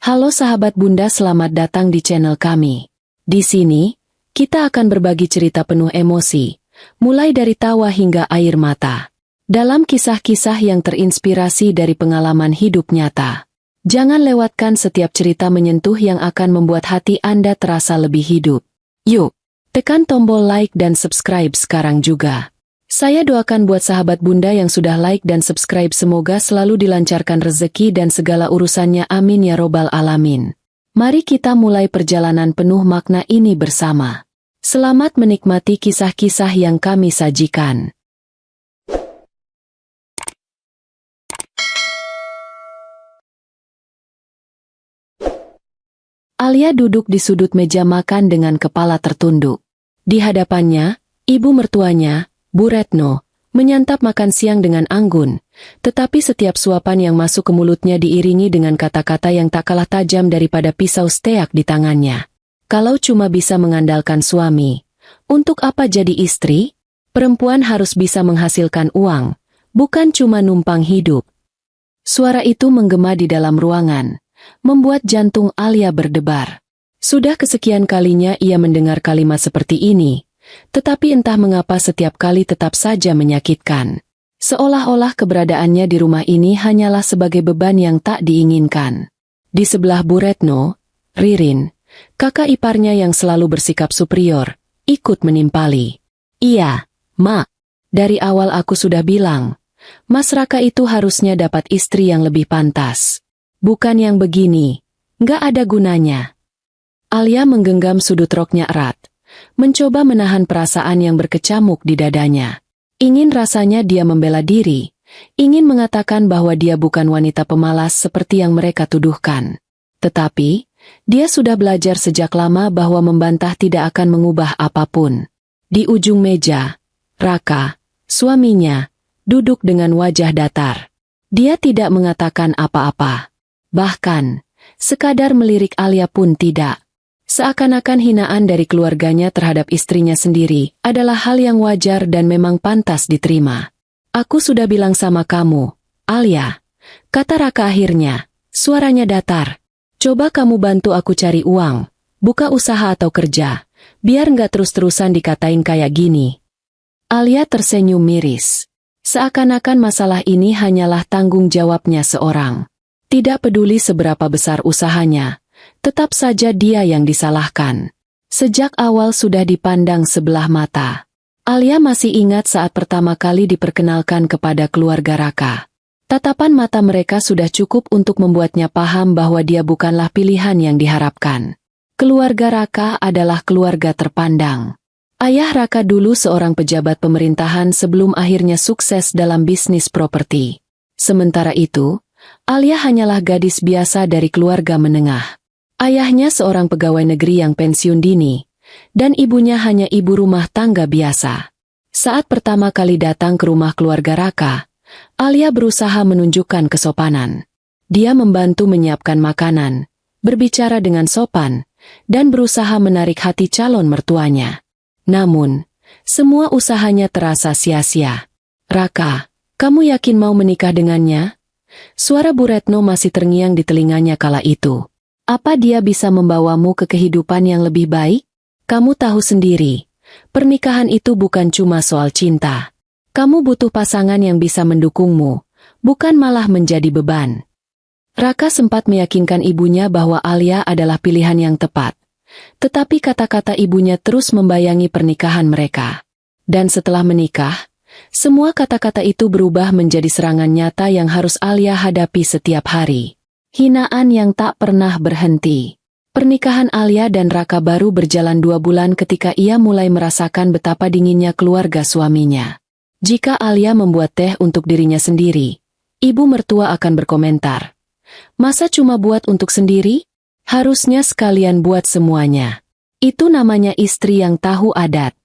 Halo sahabat Bunda, selamat datang di channel kami. Di sini, kita akan berbagi cerita penuh emosi, mulai dari tawa hingga air mata. Dalam kisah-kisah yang terinspirasi dari pengalaman hidup nyata. Jangan lewatkan setiap cerita menyentuh yang akan membuat hati Anda terasa lebih hidup. Yuk, tekan tombol like dan subscribe sekarang juga. Saya doakan buat sahabat Bunda yang sudah like dan subscribe, semoga selalu dilancarkan rezeki dan segala urusannya, amin ya robbal alamin. Mari kita mulai perjalanan penuh makna ini bersama. Selamat menikmati kisah-kisah yang kami sajikan. Alia duduk di sudut meja makan dengan kepala tertunduk. Di hadapannya, ibu mertuanya, Bu Retno, menyantap makan siang dengan anggun, tetapi setiap suapan yang masuk ke mulutnya diiringi dengan kata-kata yang tak kalah tajam daripada pisau steak di tangannya. Kalau cuma bisa mengandalkan suami, untuk apa jadi istri? Perempuan harus bisa menghasilkan uang, bukan cuma numpang hidup. Suara itu menggema di dalam ruangan, membuat jantung Alia berdebar. Sudah kesekian kalinya ia mendengar kalimat seperti ini. Tetapi entah mengapa setiap kali tetap saja menyakitkan. Seolah-olah keberadaannya di rumah ini hanyalah sebagai beban yang tak diinginkan. Di sebelah Bu Retno, Ririn, kakak iparnya yang selalu bersikap superior, ikut menimpali. Iya, Mak. Dari awal aku sudah bilang, Mas Raka itu harusnya dapat istri yang lebih pantas. Bukan yang begini, nggak ada gunanya. Alia menggenggam sudut roknya erat. Mencoba menahan perasaan yang berkecamuk di dadanya. Ingin rasanya dia membela diri, ingin mengatakan bahwa dia bukan wanita pemalas seperti yang mereka tuduhkan. Tetapi, dia sudah belajar sejak lama bahwa membantah tidak akan mengubah apapun. Di ujung meja, Raka, suaminya, duduk dengan wajah datar. Dia tidak mengatakan apa-apa. Bahkan, sekadar melirik Alia pun tidak. Seakan-akan hinaan dari keluarganya terhadap istrinya sendiri adalah hal yang wajar dan memang pantas diterima. Aku sudah bilang sama kamu, Alia, kata Raka akhirnya, suaranya datar. Coba kamu bantu aku cari uang, buka usaha atau kerja, biar nggak terus-terusan dikatain kayak gini. Alia tersenyum miris. Seakan-akan masalah ini hanyalah tanggung jawabnya seorang. Tidak peduli seberapa besar usahanya, tetap saja dia yang disalahkan. Sejak awal sudah dipandang sebelah mata. Alia masih ingat saat pertama kali diperkenalkan kepada keluarga Raka. Tatapan mata mereka sudah cukup untuk membuatnya paham bahwa dia bukanlah pilihan yang diharapkan. Keluarga Raka adalah keluarga terpandang. Ayah Raka dulu seorang pejabat pemerintahan sebelum akhirnya sukses dalam bisnis properti. Sementara itu, Alia hanyalah gadis biasa dari keluarga menengah. Ayahnya seorang pegawai negeri yang pensiun dini, dan ibunya hanya ibu rumah tangga biasa. Saat pertama kali datang ke rumah keluarga Raka, Alia berusaha menunjukkan kesopanan. Dia membantu menyiapkan makanan, berbicara dengan sopan, dan berusaha menarik hati calon mertuanya. Namun, semua usahanya terasa sia-sia. Raka, kamu yakin mau menikah dengannya? Suara Bu Retno masih terngiang di telinganya kala itu. Apa dia bisa membawamu ke kehidupan yang lebih baik? Kamu tahu sendiri, pernikahan itu bukan cuma soal cinta. Kamu butuh pasangan yang bisa mendukungmu, bukan malah menjadi beban. Raka sempat meyakinkan ibunya bahwa Alia adalah pilihan yang tepat. Tetapi kata-kata ibunya terus membayangi pernikahan mereka. Dan setelah menikah, semua kata-kata itu berubah menjadi serangan nyata yang harus Alia hadapi setiap hari. Hinaan yang tak pernah berhenti. Pernikahan Alia dan Raka baru berjalan 2 bulan ketika ia mulai merasakan betapa dinginnya keluarga suaminya. Jika Alia membuat teh untuk dirinya sendiri, ibu mertua akan berkomentar, "Masa cuma buat untuk sendiri? Harusnya sekalian buat semuanya." Itu namanya istri yang tahu adat.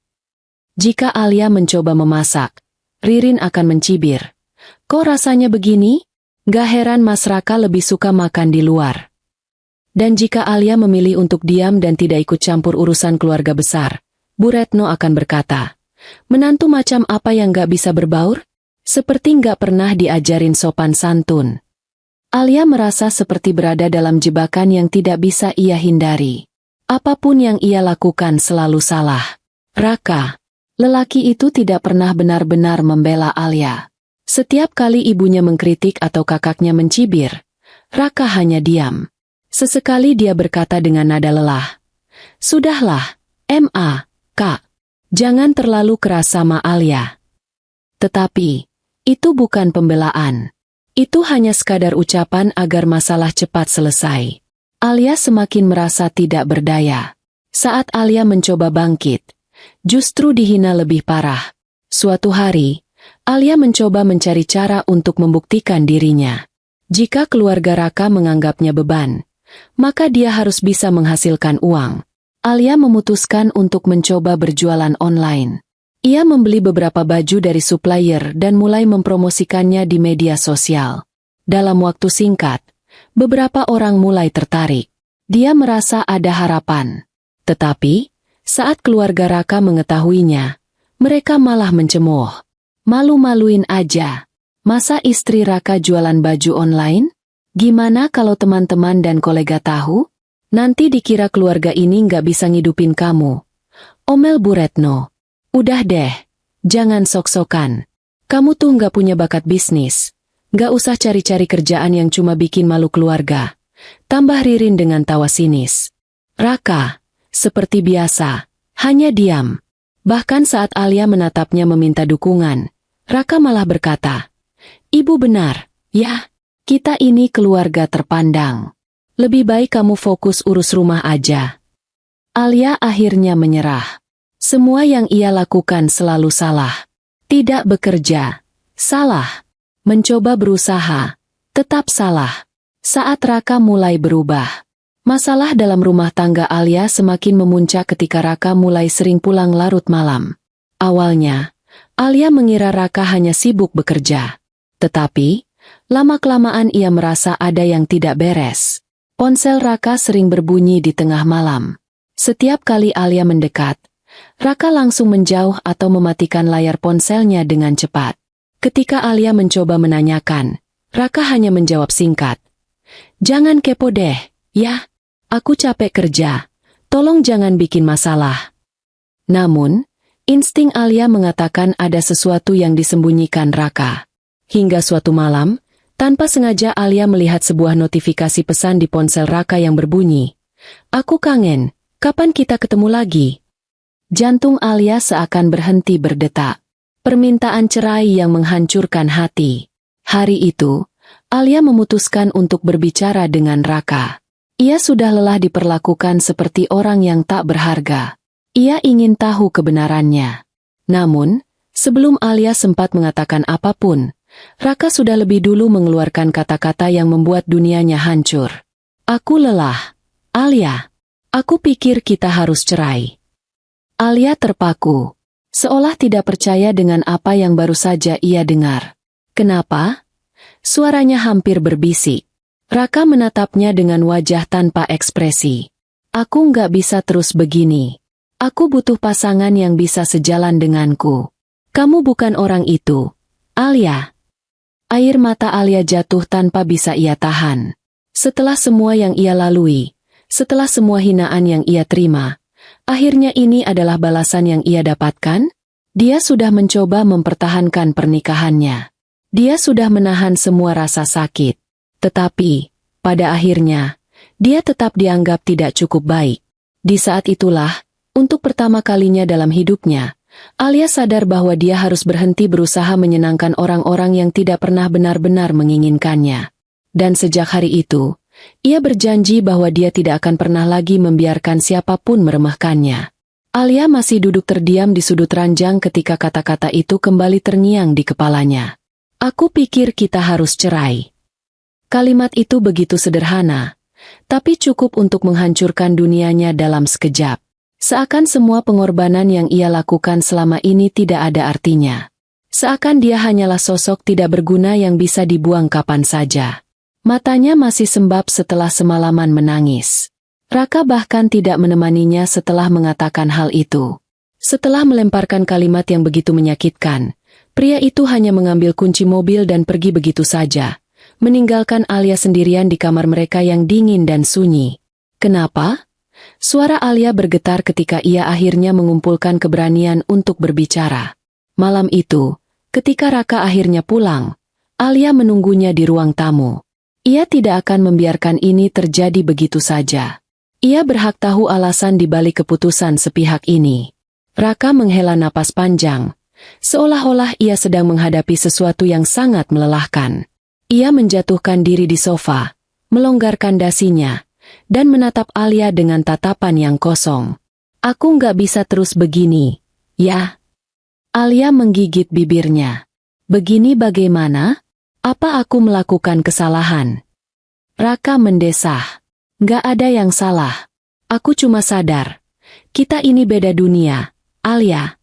Jika Alia mencoba memasak, Ririn akan mencibir, "Kok rasanya begini?" Gak heran Mas Raka lebih suka makan di luar. Dan jika Alia memilih untuk diam dan tidak ikut campur urusan keluarga besar, Bu Retno akan berkata, "Menantu macam apa yang gak bisa berbaur? Seperti gak pernah diajarin sopan santun." Alia merasa seperti berada dalam jebakan yang tidak bisa ia hindari. Apapun yang ia lakukan selalu salah. Raka, lelaki itu tidak pernah benar-benar membela Alia. Setiap kali ibunya mengkritik atau kakaknya mencibir, Raka hanya diam. Sesekali dia berkata dengan nada lelah, "Sudahlah, Kak. Jangan terlalu keras sama Alia." Tetapi, itu bukan pembelaan. Itu hanya sekadar ucapan agar masalah cepat selesai. Alia semakin merasa tidak berdaya. Saat Alia mencoba bangkit, justru dihina lebih parah. Suatu hari, Alia mencoba mencari cara untuk membuktikan dirinya. Jika keluarga Raka menganggapnya beban, maka dia harus bisa menghasilkan uang. Alia memutuskan untuk mencoba berjualan online. Ia membeli beberapa baju dari supplier dan mulai mempromosikannya di media sosial. Dalam waktu singkat, beberapa orang mulai tertarik. Dia merasa ada harapan. Tetapi, saat keluarga Raka mengetahuinya, mereka malah mencemooh. "Malu-maluin aja. Masa istri Raka jualan baju online? Gimana kalau teman-teman dan kolega tahu? Nanti dikira keluarga ini nggak bisa ngidupin kamu." Omel Bu Retno. "Udah deh, jangan sok-sokan. Kamu tuh nggak punya bakat bisnis. Nggak usah cari-cari kerjaan yang cuma bikin malu keluarga." Tambah Ririn dengan tawa sinis. Raka, seperti biasa, hanya diam. Bahkan saat Alia menatapnya meminta dukungan, Raka malah berkata, "Ibu benar, ya, kita ini keluarga terpandang. Lebih baik kamu fokus urus rumah aja." Alia akhirnya menyerah. Semua yang ia lakukan selalu salah. Tidak bekerja, salah. Mencoba berusaha, tetap salah. Saat Raka mulai berubah, masalah dalam rumah tangga Alia semakin memuncak ketika Raka mulai sering pulang larut malam. Awalnya, Alia mengira Raka hanya sibuk bekerja. Tetapi, lama-kelamaan ia merasa ada yang tidak beres. Ponsel Raka sering berbunyi di tengah malam. Setiap kali Alia mendekat, Raka langsung menjauh atau mematikan layar ponselnya dengan cepat. Ketika Alia mencoba menanyakan, Raka hanya menjawab singkat, "Jangan kepo deh, ya. Aku capek kerja. Tolong jangan bikin masalah." Namun, insting Alia mengatakan ada sesuatu yang disembunyikan Raka. Hingga suatu malam, tanpa sengaja Alia melihat sebuah notifikasi pesan di ponsel Raka yang berbunyi, "Aku kangen, kapan kita ketemu lagi?" Jantung Alia seakan berhenti berdetak. Permintaan cerai yang menghancurkan hati. Hari itu, Alia memutuskan untuk berbicara dengan Raka. Ia sudah lelah diperlakukan seperti orang yang tak berharga. Ia ingin tahu kebenarannya. Namun, sebelum Alia sempat mengatakan apapun, Raka sudah lebih dulu mengeluarkan kata-kata yang membuat dunianya hancur. "Aku lelah. Alia, aku pikir kita harus cerai." Alia terpaku, seolah tidak percaya dengan apa yang baru saja ia dengar. "Kenapa?" Suaranya hampir berbisik. Raka menatapnya dengan wajah tanpa ekspresi. "Aku nggak bisa terus begini. Aku butuh pasangan yang bisa sejalan denganku. Kamu bukan orang itu, Alia." Air mata Alia jatuh tanpa bisa ia tahan. Setelah semua yang ia lalui, setelah semua hinaan yang ia terima, akhirnya ini adalah balasan yang ia dapatkan? Dia sudah mencoba mempertahankan pernikahannya. Dia sudah menahan semua rasa sakit. Tetapi, pada akhirnya, dia tetap dianggap tidak cukup baik. Di saat itulah, untuk pertama kalinya dalam hidupnya, Alia sadar bahwa dia harus berhenti berusaha menyenangkan orang-orang yang tidak pernah benar-benar menginginkannya. Dan sejak hari itu, ia berjanji bahwa dia tidak akan pernah lagi membiarkan siapapun meremehkannya. Alia masih duduk terdiam di sudut ranjang ketika kata-kata itu kembali terngiang di kepalanya. "Aku pikir kita harus cerai." Kalimat itu begitu sederhana, tapi cukup untuk menghancurkan dunianya dalam sekejap. Seakan semua pengorbanan yang ia lakukan selama ini tidak ada artinya. Seakan dia hanyalah sosok tidak berguna yang bisa dibuang kapan saja. Matanya masih sembab setelah semalaman menangis. Raka bahkan tidak menemaninya setelah mengatakan hal itu. Setelah melemparkan kalimat yang begitu menyakitkan, pria itu hanya mengambil kunci mobil dan pergi begitu saja, meninggalkan Alia sendirian di kamar mereka yang dingin dan sunyi. Kenapa? Suara Alia bergetar ketika ia akhirnya mengumpulkan keberanian untuk berbicara. Malam itu, ketika Raka akhirnya pulang, Alia menunggunya di ruang tamu. Ia tidak akan membiarkan ini terjadi begitu saja. Ia berhak tahu alasan di balik keputusan sepihak ini. Raka menghela napas panjang, seolah-olah ia sedang menghadapi sesuatu yang sangat melelahkan. Ia menjatuhkan diri di sofa, melonggarkan dasinya, dan menatap Alia dengan tatapan yang kosong. Aku nggak bisa terus begini, ya? Alia menggigit bibirnya. Begini bagaimana? Apa aku melakukan kesalahan? Raka mendesah. Nggak ada yang salah. Aku cuma sadar. Kita ini beda dunia, Alia.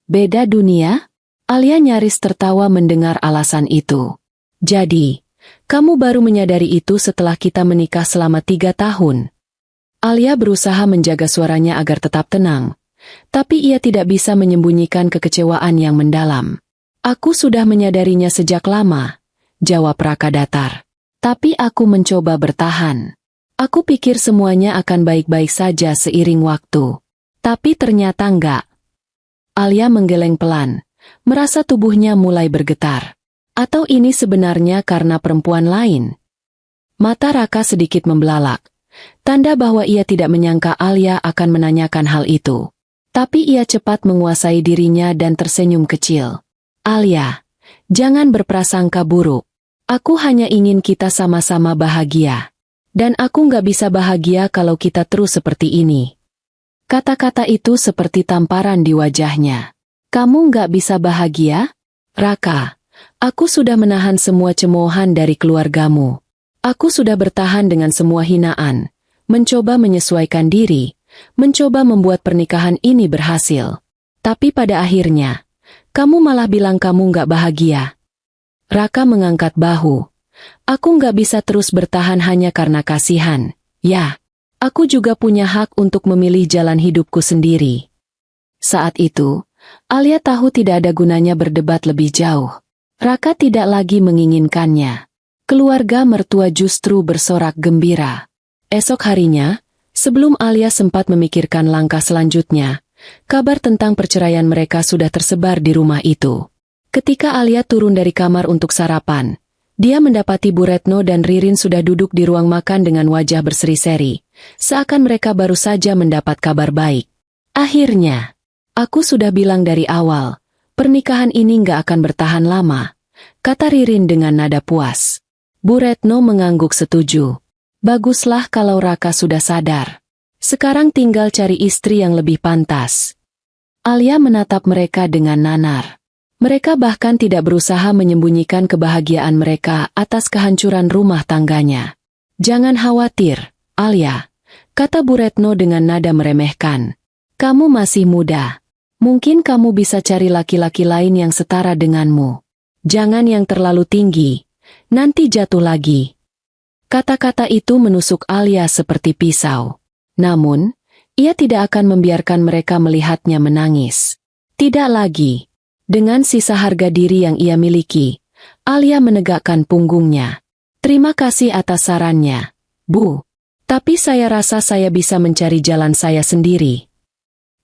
Beda dunia? Alia nyaris tertawa mendengar alasan itu. Jadi, kamu baru menyadari itu setelah kita menikah selama 3 tahun. Alia berusaha menjaga suaranya agar tetap tenang, tapi ia tidak bisa menyembunyikan kekecewaan yang mendalam. Aku sudah menyadarinya sejak lama, jawab Raka datar. Tapi aku mencoba bertahan. Aku pikir semuanya akan baik-baik saja seiring waktu. Tapi ternyata enggak. Alia menggeleng pelan, merasa tubuhnya mulai bergetar. Atau ini sebenarnya karena perempuan lain? Mata Raka sedikit membelalak, tanda bahwa ia tidak menyangka Alia akan menanyakan hal itu. Tapi ia cepat menguasai dirinya dan tersenyum kecil. Alia, jangan berprasangka buruk. Aku hanya ingin kita sama-sama bahagia. Dan aku nggak bisa bahagia kalau kita terus seperti ini. Kata-kata itu seperti tamparan di wajahnya. Kamu nggak bisa bahagia? Raka, aku sudah menahan semua cemoohan dari keluargamu. Aku sudah bertahan dengan semua hinaan, mencoba menyesuaikan diri, mencoba membuat pernikahan ini berhasil. Tapi pada akhirnya, kamu malah bilang kamu nggak bahagia. Raka mengangkat bahu. Aku nggak bisa terus bertahan hanya karena kasihan. Ya, aku juga punya hak untuk memilih jalan hidupku sendiri. Saat itu, Alia tahu tidak ada gunanya berdebat lebih jauh. Raka tidak lagi menginginkannya. Keluarga mertua justru bersorak gembira. Esok harinya, sebelum Alia sempat memikirkan langkah selanjutnya, kabar tentang perceraian mereka sudah tersebar di rumah itu. Ketika Alia turun dari kamar untuk sarapan, dia mendapati Bu Retno dan Ririn sudah duduk di ruang makan dengan wajah berseri-seri, seakan mereka baru saja mendapat kabar baik. Akhirnya, aku sudah bilang dari awal, pernikahan ini nggak akan bertahan lama, kata Ririn dengan nada puas. Bu Retno mengangguk setuju. Baguslah kalau Raka sudah sadar. Sekarang tinggal cari istri yang lebih pantas. Alia menatap mereka dengan nanar. Mereka bahkan tidak berusaha menyembunyikan kebahagiaan mereka atas kehancuran rumah tangganya. Jangan khawatir, Alia, kata Bu Retno dengan nada meremehkan. Kamu masih muda. Mungkin kamu bisa cari laki-laki lain yang setara denganmu. Jangan yang terlalu tinggi, nanti jatuh lagi. Kata-kata itu menusuk Alia seperti pisau. Namun, ia tidak akan membiarkan mereka melihatnya menangis. Tidak lagi. Dengan sisa harga diri yang ia miliki, Alia menegakkan punggungnya. Terima kasih atas sarannya, Bu. Tapi saya rasa saya bisa mencari jalan saya sendiri.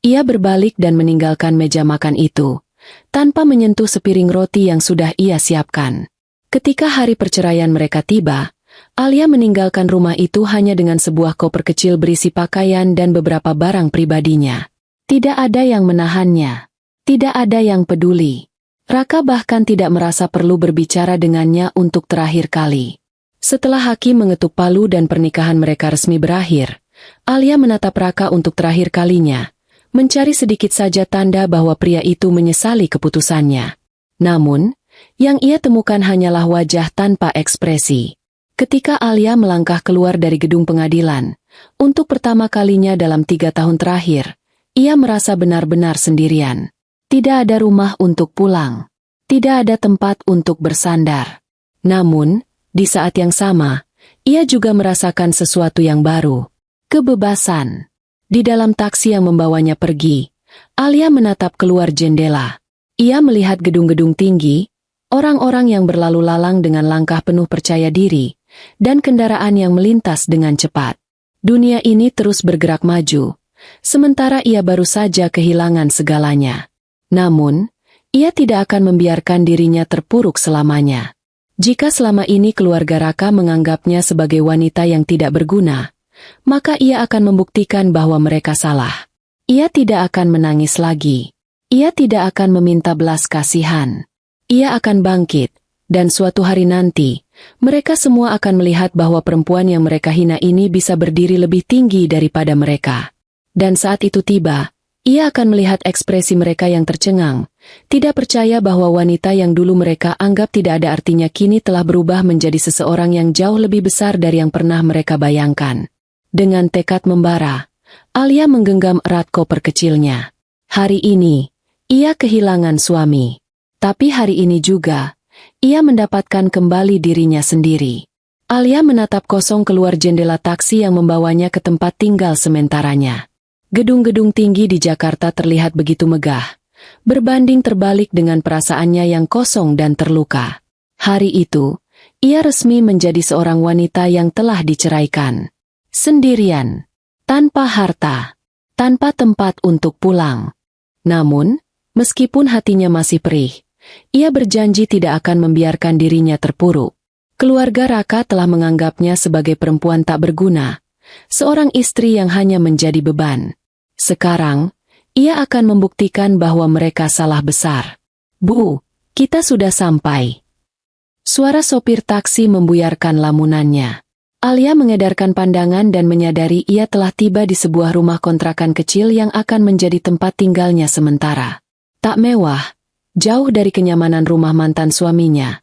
Ia berbalik dan meninggalkan meja makan itu, tanpa menyentuh sepiring roti yang sudah ia siapkan. Ketika hari perceraian mereka tiba, Alia meninggalkan rumah itu hanya dengan sebuah koper kecil berisi pakaian dan beberapa barang pribadinya. Tidak ada yang menahannya. Tidak ada yang peduli. Raka bahkan tidak merasa perlu berbicara dengannya untuk terakhir kali. Setelah hakim mengetuk palu dan pernikahan mereka resmi berakhir, Alia menatap Raka untuk terakhir kalinya, mencari sedikit saja tanda bahwa pria itu menyesali keputusannya. Namun, yang ia temukan hanyalah wajah tanpa ekspresi. Ketika Alia melangkah keluar dari gedung pengadilan, untuk pertama kalinya dalam 3 tahun terakhir, ia merasa benar-benar sendirian. Tidak ada rumah untuk pulang. Tidak ada tempat untuk bersandar. Namun, di saat yang sama, ia juga merasakan sesuatu yang baru. Kebebasan. Di dalam taksi yang membawanya pergi, Alia menatap keluar jendela. Ia melihat gedung-gedung tinggi, Orang-orang yang berlalu lalang dengan langkah penuh percaya diri, dan kendaraan yang melintas dengan cepat. Dunia ini terus bergerak maju, sementara ia baru saja kehilangan segalanya. Namun, ia tidak akan membiarkan dirinya terpuruk selamanya. Jika selama ini keluarga Raka menganggapnya sebagai wanita yang tidak berguna, maka ia akan membuktikan bahwa mereka salah. Ia tidak akan menangis lagi. Ia tidak akan meminta belas kasihan. Ia akan bangkit, dan suatu hari nanti, mereka semua akan melihat bahwa perempuan yang mereka hina ini bisa berdiri lebih tinggi daripada mereka. Dan saat itu tiba, ia akan melihat ekspresi mereka yang tercengang, tidak percaya bahwa wanita yang dulu mereka anggap tidak ada artinya kini telah berubah menjadi seseorang yang jauh lebih besar dari yang pernah mereka bayangkan. Dengan tekad membara, Alia menggenggam erat koper kecilnya. Hari ini, ia kehilangan suami. Tapi hari ini juga, ia mendapatkan kembali dirinya sendiri. Alia menatap kosong keluar jendela taksi yang membawanya ke tempat tinggal sementaranya. Gedung-gedung tinggi di Jakarta terlihat begitu megah, berbanding terbalik dengan perasaannya yang kosong dan terluka. Hari itu, ia resmi menjadi seorang wanita yang telah diceraikan. Sendirian, tanpa harta, tanpa tempat untuk pulang. Namun, meskipun hatinya masih perih, ia berjanji tidak akan membiarkan dirinya terpuruk. Keluarga Raka telah menganggapnya sebagai perempuan tak berguna, seorang istri yang hanya menjadi beban. Sekarang, ia akan membuktikan bahwa mereka salah besar. Bu, kita sudah sampai. Suara sopir taksi membuyarkan lamunannya. Alia mengedarkan pandangan dan menyadari ia telah tiba di sebuah rumah kontrakan kecil yang akan menjadi tempat tinggalnya sementara. Tak mewah, jauh dari kenyamanan rumah mantan suaminya.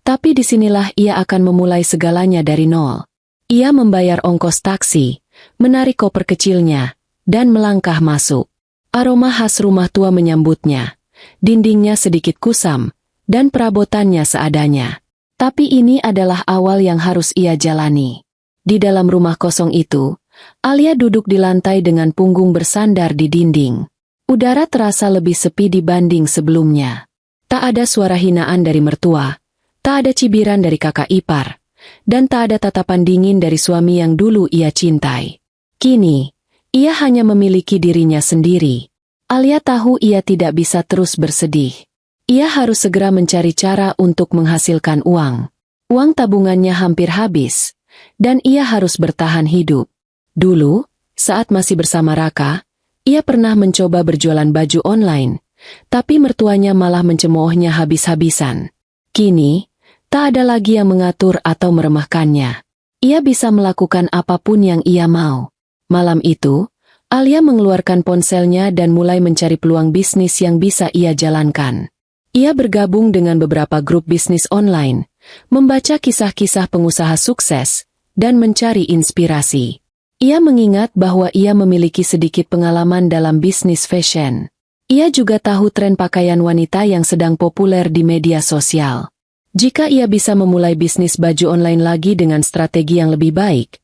Tapi disinilah ia akan memulai segalanya dari nol. Ia membayar ongkos taksi, menarik koper kecilnya, dan melangkah masuk. Aroma khas rumah tua menyambutnya. Dindingnya sedikit kusam, dan perabotannya seadanya. Tapi ini adalah awal yang harus ia jalani. Di dalam rumah kosong itu, Alia duduk di lantai dengan punggung bersandar di dinding. Udara terasa lebih sepi dibanding sebelumnya. Tak ada suara hinaan dari mertua, tak ada cibiran dari kakak ipar, dan tak ada tatapan dingin dari suami yang dulu ia cintai. Kini, ia hanya memiliki dirinya sendiri. Alia tahu ia tidak bisa terus bersedih. Ia harus segera mencari cara untuk menghasilkan uang. Uang tabungannya hampir habis, dan ia harus bertahan hidup. Dulu, saat masih bersama Raka, ia pernah mencoba berjualan baju online, tapi mertuanya malah mencemoohnya habis-habisan. Kini, tak ada lagi yang mengatur atau meremehkannya. Ia bisa melakukan apapun yang ia mau. Malam itu, Alia mengeluarkan ponselnya dan mulai mencari peluang bisnis yang bisa ia jalankan. Ia bergabung dengan beberapa grup bisnis online, membaca kisah-kisah pengusaha sukses, dan mencari inspirasi. Ia mengingat bahwa ia memiliki sedikit pengalaman dalam bisnis fashion. Ia juga tahu tren pakaian wanita yang sedang populer di media sosial. Jika ia bisa memulai bisnis baju online lagi dengan strategi yang lebih baik,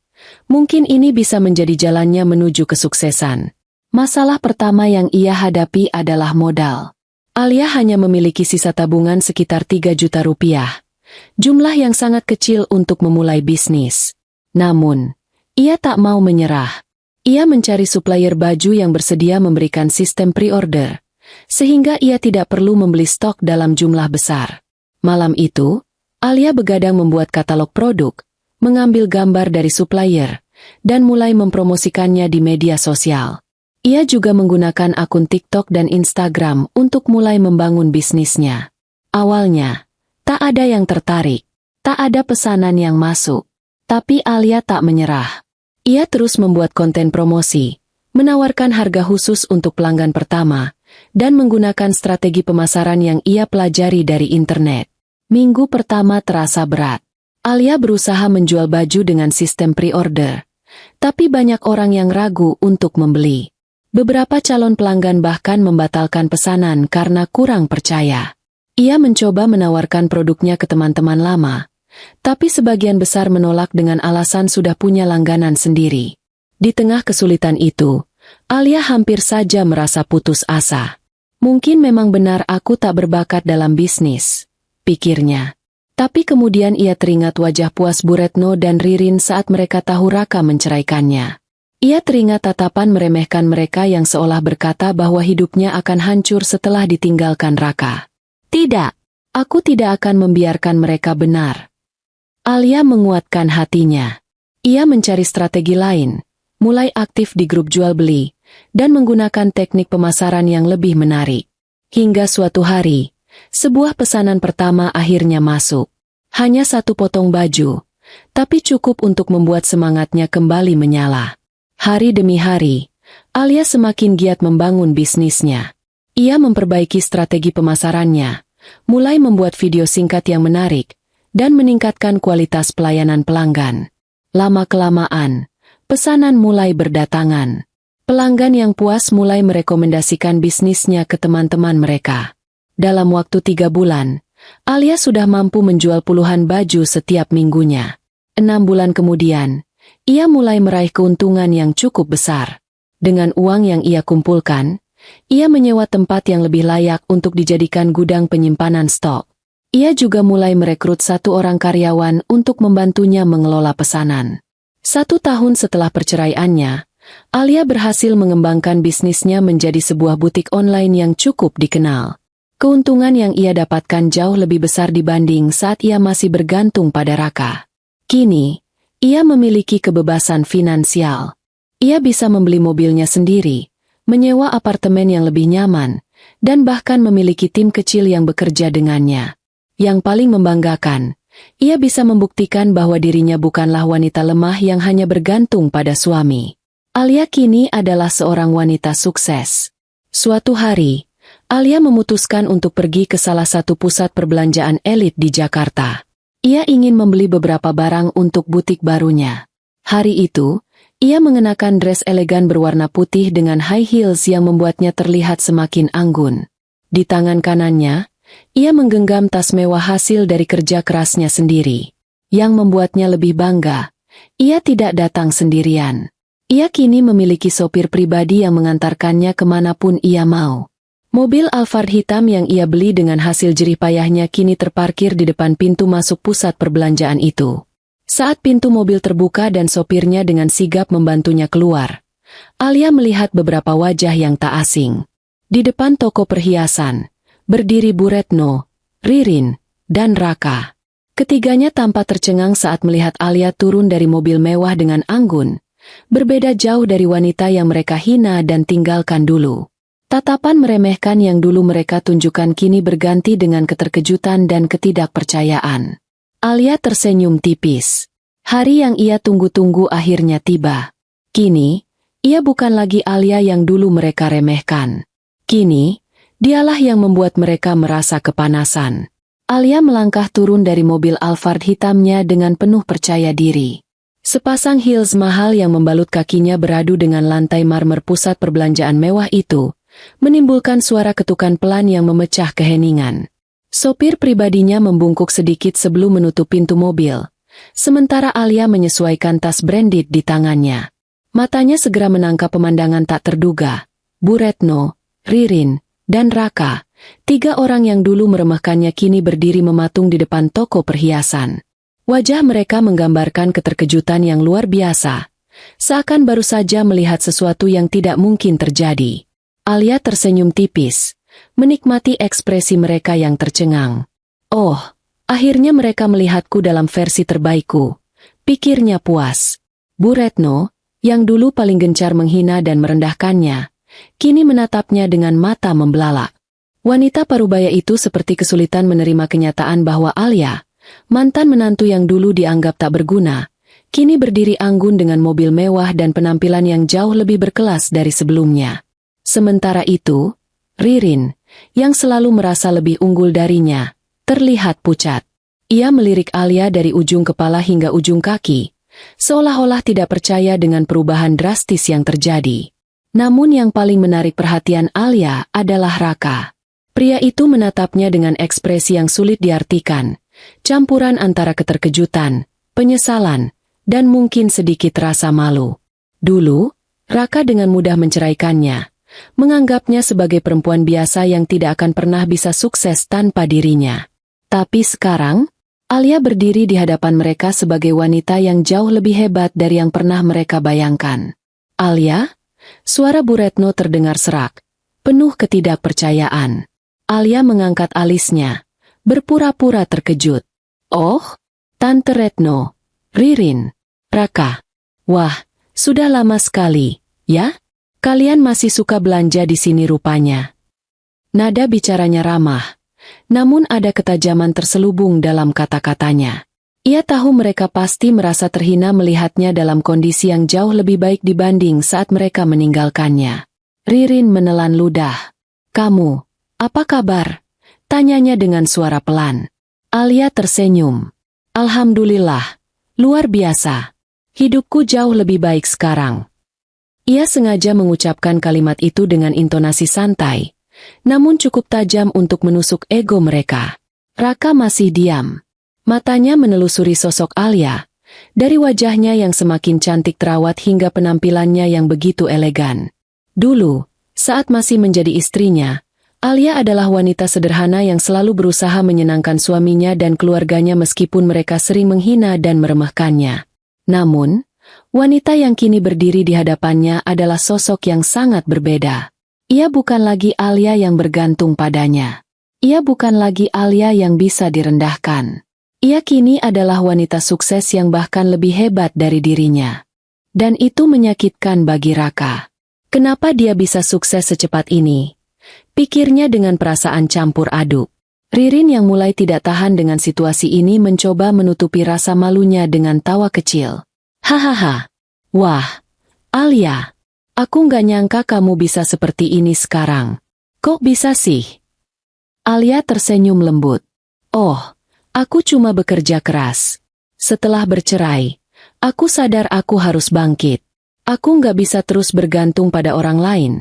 mungkin ini bisa menjadi jalannya menuju kesuksesan. Masalah pertama yang ia hadapi adalah modal. Alia hanya memiliki sisa tabungan sekitar 3 juta rupiah, jumlah yang sangat kecil untuk memulai bisnis. Namun, ia tak mau menyerah. Ia mencari supplier baju yang bersedia memberikan sistem pre-order, sehingga ia tidak perlu membeli stok dalam jumlah besar. Malam itu, Alia begadang membuat katalog produk, mengambil gambar dari supplier, dan mulai mempromosikannya di media sosial. Ia juga menggunakan akun TikTok dan Instagram untuk mulai membangun bisnisnya. Awalnya, tak ada yang tertarik, tak ada pesanan yang masuk. Tapi Alia tak menyerah. Ia terus membuat konten promosi, menawarkan harga khusus untuk pelanggan pertama, dan menggunakan strategi pemasaran yang ia pelajari dari internet. Minggu pertama terasa berat. Alia berusaha menjual baju dengan sistem pre-order, tapi banyak orang yang ragu untuk membeli. Beberapa calon pelanggan bahkan membatalkan pesanan karena kurang percaya. Ia mencoba menawarkan produknya ke teman-teman lama, tapi sebagian besar menolak dengan alasan sudah punya langganan sendiri. Di tengah kesulitan itu, Alia hampir saja merasa putus asa. Mungkin memang benar aku tak berbakat dalam bisnis, pikirnya. Tapi kemudian ia teringat wajah puas Bu Retno dan Ririn saat mereka tahu Raka menceraikannya. Ia teringat tatapan meremehkan mereka yang seolah berkata bahwa hidupnya akan hancur setelah ditinggalkan Raka. Tidak, aku tidak akan membiarkan mereka benar. Alia menguatkan hatinya. Ia mencari strategi lain, mulai aktif di grup jual beli, dan menggunakan teknik pemasaran yang lebih menarik. Hingga suatu hari, sebuah pesanan pertama akhirnya masuk. Hanya satu potong baju, tapi cukup untuk membuat semangatnya kembali menyala. Hari demi hari, Alia semakin giat membangun bisnisnya. Ia memperbaiki strategi pemasarannya, mulai membuat video singkat yang menarik, dan meningkatkan kualitas pelayanan pelanggan. Lama-kelamaan, pesanan mulai berdatangan. Pelanggan yang puas mulai merekomendasikan bisnisnya ke teman-teman mereka. Dalam waktu 3 bulan, Alia sudah mampu menjual puluhan baju setiap minggunya. 6 bulan kemudian, ia mulai meraih keuntungan yang cukup besar. Dengan uang yang ia kumpulkan, ia menyewa tempat yang lebih layak untuk dijadikan gudang penyimpanan stok. Ia juga mulai merekrut 1 orang karyawan untuk membantunya mengelola pesanan. 1 tahun setelah perceraiannya, Alia berhasil mengembangkan bisnisnya menjadi sebuah butik online yang cukup dikenal. Keuntungan yang ia dapatkan jauh lebih besar dibanding saat ia masih bergantung pada Raka. Kini, ia memiliki kebebasan finansial. Ia bisa membeli mobilnya sendiri, menyewa apartemen yang lebih nyaman, dan bahkan memiliki tim kecil yang bekerja dengannya. Yang paling membanggakan, ia bisa membuktikan bahwa dirinya bukanlah wanita lemah yang hanya bergantung pada suami. Alia kini adalah seorang wanita sukses. Suatu hari, Alia memutuskan untuk pergi ke salah satu pusat perbelanjaan elit di Jakarta. Ia ingin membeli beberapa barang untuk butik barunya. Hari itu, ia mengenakan dress elegan berwarna putih dengan high heels yang membuatnya terlihat semakin anggun. Di tangan kanannya, ia menggenggam tas mewah hasil dari kerja kerasnya sendiri. Yang membuatnya lebih bangga, ia tidak datang sendirian. Ia kini memiliki sopir pribadi yang mengantarkannya kemanapun ia mau. Mobil Alphard hitam yang ia beli dengan hasil jerih payahnya kini terparkir di depan pintu masuk pusat perbelanjaan itu. Saat pintu mobil terbuka dan sopirnya dengan sigap membantunya keluar, Alia melihat beberapa wajah yang tak asing. Di depan toko perhiasan, berdiri Bu Retno, Ririn, dan Raka. Ketiganya tampak tercengang saat melihat Alia turun dari mobil mewah dengan anggun, berbeda jauh dari wanita yang mereka hina dan tinggalkan dulu. Tatapan meremehkan yang dulu mereka tunjukkan kini berganti dengan keterkejutan dan ketidakpercayaan. Alia tersenyum tipis. Hari yang ia tunggu-tunggu akhirnya tiba. Kini, ia bukan lagi Alia yang dulu mereka remehkan. Kini, dialah yang membuat mereka merasa kepanasan. Alia melangkah turun dari mobil Alphard hitamnya dengan penuh percaya diri. Sepasang heels mahal yang membalut kakinya beradu dengan lantai marmer pusat perbelanjaan mewah itu, menimbulkan suara ketukan pelan yang memecah keheningan. Sopir pribadinya membungkuk sedikit sebelum menutup pintu mobil, sementara Alia menyesuaikan tas branded di tangannya. Matanya segera menangkap pemandangan tak terduga. Bu Retno, Ririn, dan Raka, 3 orang yang dulu meremehkannya kini berdiri mematung di depan toko perhiasan. Wajah mereka menggambarkan keterkejutan yang luar biasa, seakan baru saja melihat sesuatu yang tidak mungkin terjadi. Alia tersenyum tipis, menikmati ekspresi mereka yang tercengang. Oh, akhirnya mereka melihatku dalam versi terbaikku, pikirnya puas. Bu Retno, yang dulu paling gencar menghina dan merendahkannya, kini menatapnya dengan mata membelalak. Wanita parubaya itu seperti kesulitan menerima kenyataan bahwa Alia, mantan menantu yang dulu dianggap tak berguna, kini berdiri anggun dengan mobil mewah dan penampilan yang jauh lebih berkelas dari sebelumnya. Sementara itu, Ririn, yang selalu merasa lebih unggul darinya, terlihat pucat. Ia melirik Alia dari ujung kepala hingga ujung kaki, seolah-olah tidak percaya dengan perubahan drastis yang terjadi. Namun yang paling menarik perhatian Alia adalah Raka. Pria itu menatapnya dengan ekspresi yang sulit diartikan, campuran antara keterkejutan, penyesalan, dan mungkin sedikit rasa malu. Dulu, Raka dengan mudah menceraikannya, menganggapnya sebagai perempuan biasa yang tidak akan pernah bisa sukses tanpa dirinya. Tapi sekarang, Alia berdiri di hadapan mereka sebagai wanita yang jauh lebih hebat dari yang pernah mereka bayangkan. "Alia?" Suara Bu Retno terdengar serak, penuh ketidakpercayaan. Alia mengangkat alisnya, berpura-pura terkejut. "Oh, Tante Retno, Ririn, Raka. Wah, sudah lama sekali, ya? Kalian masih suka belanja di sini rupanya." Nada bicaranya ramah, namun ada ketajaman terselubung dalam kata-katanya. Ia tahu mereka pasti merasa terhina melihatnya dalam kondisi yang jauh lebih baik dibanding saat mereka meninggalkannya. Ririn menelan ludah. "Kamu, apa kabar?" tanyanya dengan suara pelan. Alia tersenyum. "Alhamdulillah, luar biasa. Hidupku jauh lebih baik sekarang." Ia sengaja mengucapkan kalimat itu dengan intonasi santai, namun cukup tajam untuk menusuk ego mereka. Raka masih diam. Matanya menelusuri sosok Alia, dari wajahnya yang semakin cantik terawat hingga penampilannya yang begitu elegan. Dulu, saat masih menjadi istrinya, Alia adalah wanita sederhana yang selalu berusaha menyenangkan suaminya dan keluarganya meskipun mereka sering menghina dan meremehkannya. Namun, wanita yang kini berdiri di hadapannya adalah sosok yang sangat berbeda. Ia bukan lagi Alia yang bergantung padanya. Ia bukan lagi Alia yang bisa direndahkan. Ia kini adalah wanita sukses yang bahkan lebih hebat dari dirinya. Dan itu menyakitkan bagi Raka. Kenapa dia bisa sukses secepat ini? Pikirnya dengan perasaan campur aduk. Ririn yang mulai tidak tahan dengan situasi ini mencoba menutupi rasa malunya dengan tawa kecil. "Hahaha. Wah, Alia, aku nggak nyangka kamu bisa seperti ini sekarang. Kok bisa sih?" Alia tersenyum lembut. "Oh, aku cuma bekerja keras. Setelah bercerai, aku sadar aku harus bangkit. Aku nggak bisa terus bergantung pada orang lain.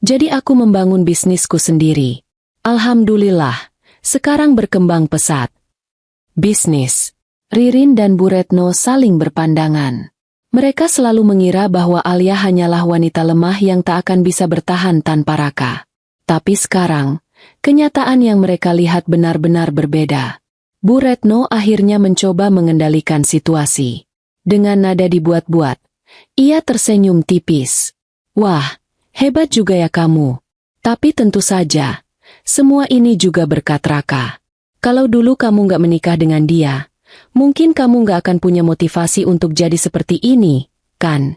Jadi aku membangun bisnisku sendiri. Alhamdulillah, sekarang berkembang pesat." Bisnis. Ririn dan Bu Retno saling berpandangan. Mereka selalu mengira bahwa Alia hanyalah wanita lemah yang tak akan bisa bertahan tanpa Raka. Tapi sekarang, kenyataan yang mereka lihat benar-benar berbeda. Bu Retno akhirnya mencoba mengendalikan situasi. Dengan nada dibuat-buat, ia tersenyum tipis. "Wah, hebat juga ya kamu. Tapi tentu saja, semua ini juga berkat Raka. Kalau dulu kamu nggak menikah dengan dia, mungkin kamu nggak akan punya motivasi untuk jadi seperti ini, kan?"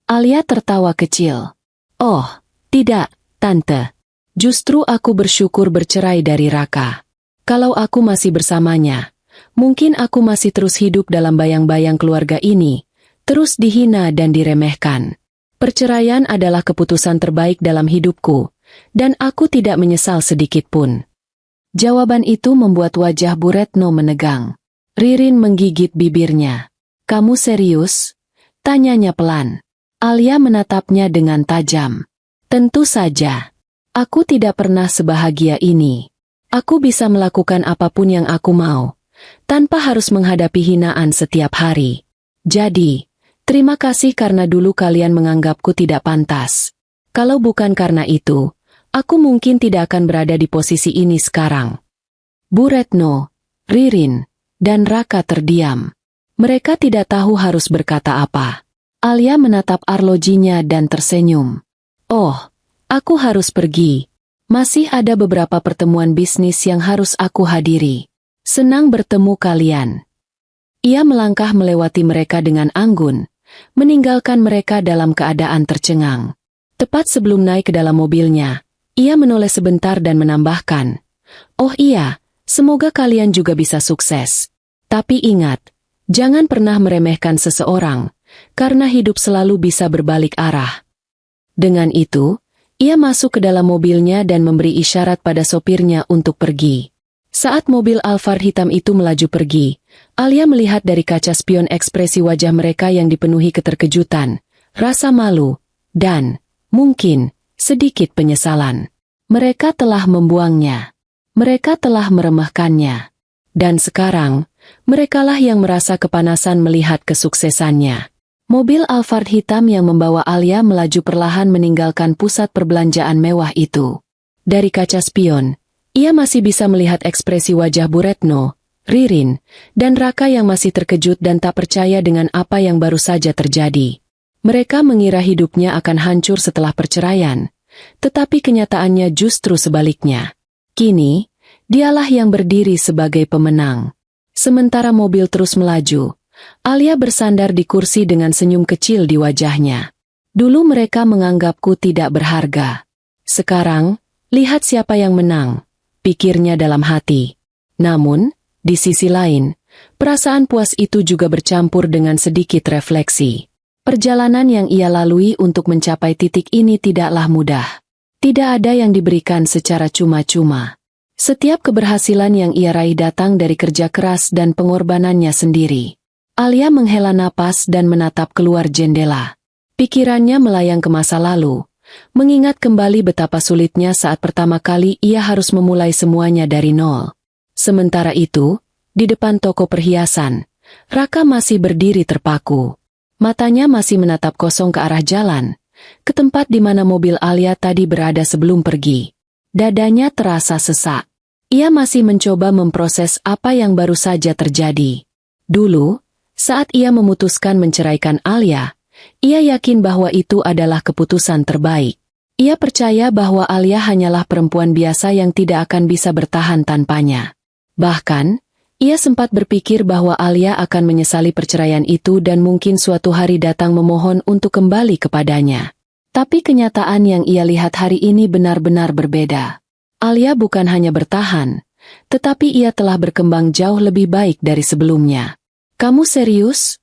Alia tertawa kecil. "Oh, tidak, Tante. Justru aku bersyukur bercerai dari Raka. Kalau aku masih bersamanya, mungkin aku masih terus hidup dalam bayang-bayang keluarga ini, terus dihina dan diremehkan. Perceraian adalah keputusan terbaik dalam hidupku, dan aku tidak menyesal sedikit pun." Jawaban itu membuat wajah Bu Retno menegang. Ririn menggigit bibirnya. "Kamu serius?" tanyanya pelan. Alia menatapnya dengan tajam. "Tentu saja. Aku tidak pernah sebahagia ini. Aku bisa melakukan apapun yang aku mau, tanpa harus menghadapi hinaan setiap hari. Jadi, terima kasih karena dulu kalian menganggapku tidak pantas. Kalau bukan karena itu, aku mungkin tidak akan berada di posisi ini sekarang." Bu Retno, Ririn, dan Raka terdiam. Mereka tidak tahu harus berkata apa. Alia menatap arlojinya dan tersenyum. "Oh, aku harus pergi. Masih ada beberapa pertemuan bisnis yang harus aku hadiri. Senang bertemu kalian." Ia melangkah melewati mereka dengan anggun, meninggalkan mereka dalam keadaan tercengang. Tepat sebelum naik ke dalam mobilnya, ia menoleh sebentar dan menambahkan, "Oh iya, semoga kalian juga bisa sukses. Tapi ingat, jangan pernah meremehkan seseorang, karena hidup selalu bisa berbalik arah." Dengan itu, ia masuk ke dalam mobilnya dan memberi isyarat pada sopirnya untuk pergi. Saat mobil Alphard hitam itu melaju pergi, Alia melihat dari kaca spion ekspresi wajah mereka yang dipenuhi keterkejutan, rasa malu, dan, mungkin, sedikit penyesalan. Mereka telah membuangnya. Mereka telah meremehkannya. Dan sekarang, merekalah yang merasa kepanasan melihat kesuksesannya. Mobil Alphard hitam yang membawa Alia melaju perlahan meninggalkan pusat perbelanjaan mewah itu. Dari kaca spion, Ia masih bisa melihat ekspresi wajah Bu Retno, Ririn, dan Raka yang masih terkejut dan tak percaya dengan apa yang baru saja terjadi. Mereka mengira hidupnya akan hancur setelah perceraian, tetapi kenyataannya justru sebaliknya. Kini, dialah yang berdiri sebagai pemenang. Sementara mobil terus melaju, Alia bersandar di kursi dengan senyum kecil di wajahnya. Dulu mereka menganggapku tidak berharga. Sekarang, lihat siapa yang menang, pikirnya dalam hati. Namun, di sisi lain, perasaan puas itu juga bercampur dengan sedikit refleksi. Perjalanan yang ia lalui untuk mencapai titik ini tidaklah mudah. Tidak ada yang diberikan secara cuma-cuma. Setiap keberhasilan yang ia raih datang dari kerja keras dan pengorbanannya sendiri. Alia menghela napas dan menatap keluar jendela. Pikirannya melayang ke masa lalu, mengingat kembali betapa sulitnya saat pertama kali ia harus memulai semuanya dari nol. Sementara itu, di depan toko perhiasan, Raka masih berdiri terpaku. Matanya masih menatap kosong ke arah jalan, ke tempat di mana mobil Alia tadi berada sebelum pergi. Dadanya terasa sesak. Ia masih mencoba memproses apa yang baru saja terjadi. Dulu, saat ia memutuskan menceraikan Alia, ia yakin bahwa itu adalah keputusan terbaik. Ia percaya bahwa Alia hanyalah perempuan biasa yang tidak akan bisa bertahan tanpanya. Bahkan, ia sempat berpikir bahwa Alia akan menyesali perceraian itu dan mungkin suatu hari datang memohon untuk kembali kepadanya. Tapi kenyataan yang ia lihat hari ini benar-benar berbeda. Alia bukan hanya bertahan, tetapi ia telah berkembang jauh lebih baik dari sebelumnya. "Kamu serius?"